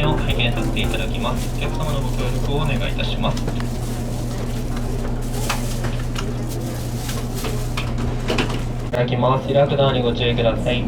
件を拝見させていただきます。お客様のご協力をお願いいたします。いただきます。開くドアにご注意ください。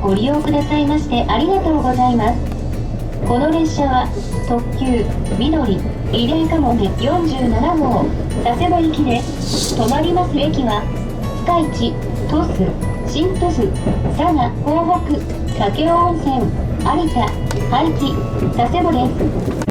ご利用くださいましてありがとうございます。この列車は特急緑リレーかもめ47号佐世保行きです。止まります駅は深市、鳥栖、新鳥栖、佐賀、江北、武雄温泉、有田、廃棄、佐世保です。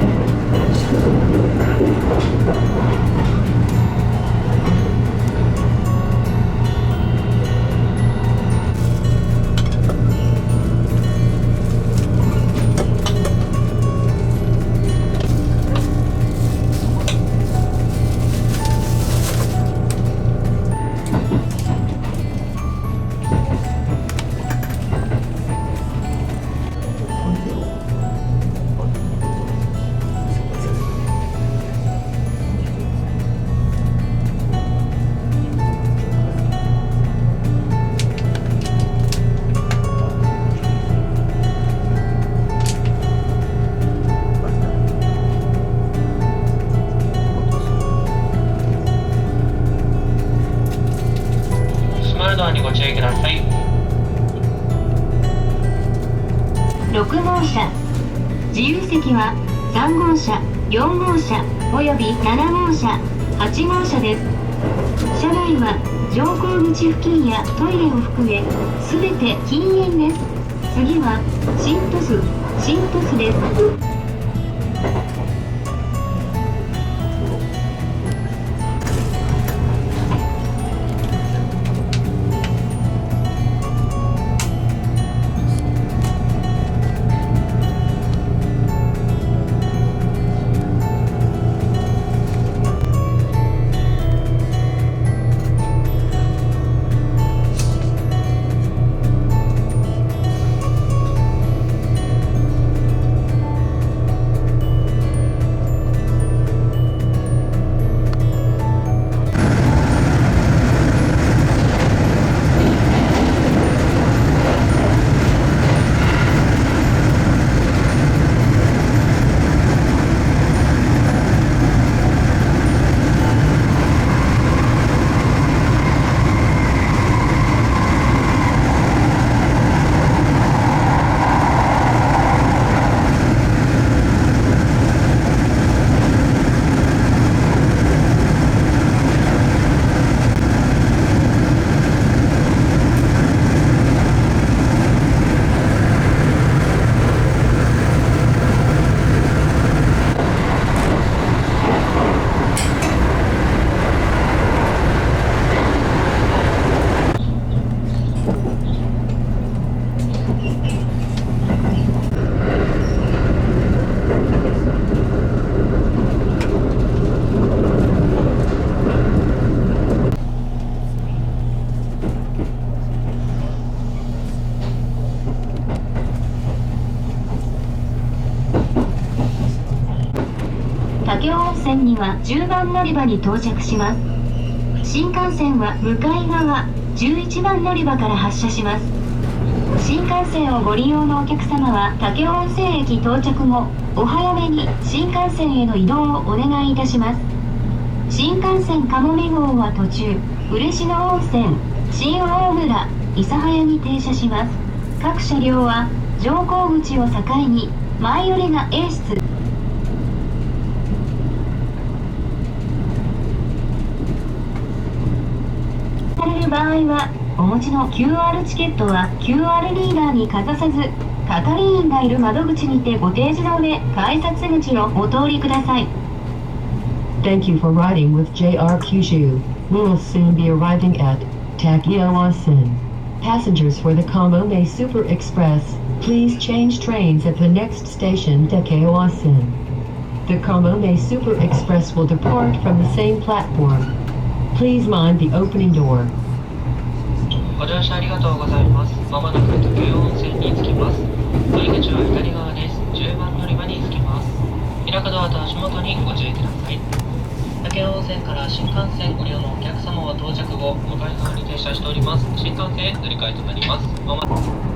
にご注意ください。6号車自由席は3号車、4号車および7号車、8号車です。車内は乗降口付近やトイレを含め全て禁煙です。次は新鳥栖です。武雄温泉には10番乗り場に到着します。新幹線は向かい側11番乗り場から発車します。新幹線をご利用のお客様は武雄温泉駅到着後お早めに新幹線への移動をお願いいたします。新幹線かもめ号は途中嬉野温泉、新大村、諫早に停車します。各車両は乗降口を境に前寄りが A 室される場合はお持ちの QR チケットは QR リーダーにかざさず係員がいる窓口にてご提示の上改札口をお通りください。 Thank you for riding with JR Kyushu. We will soon be arriving at Takeo Onsen. Passengers for the Kamome Super Express Please change trains at the next station Dakeowasen. The Kamome Super Express will depart from the same platform. Please mind the opening door. ご乗車ありがとうございます。まもなく武雄温泉に着きます。乗り口は左側です。10番乗り場に着きます。開くドアと足元にご注意ください。武雄温泉から新幹線ご利用のお客様は到着後、向かい側に停車しております。新幹線へ乗り換えとなります。まもなく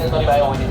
線乗り場へおいで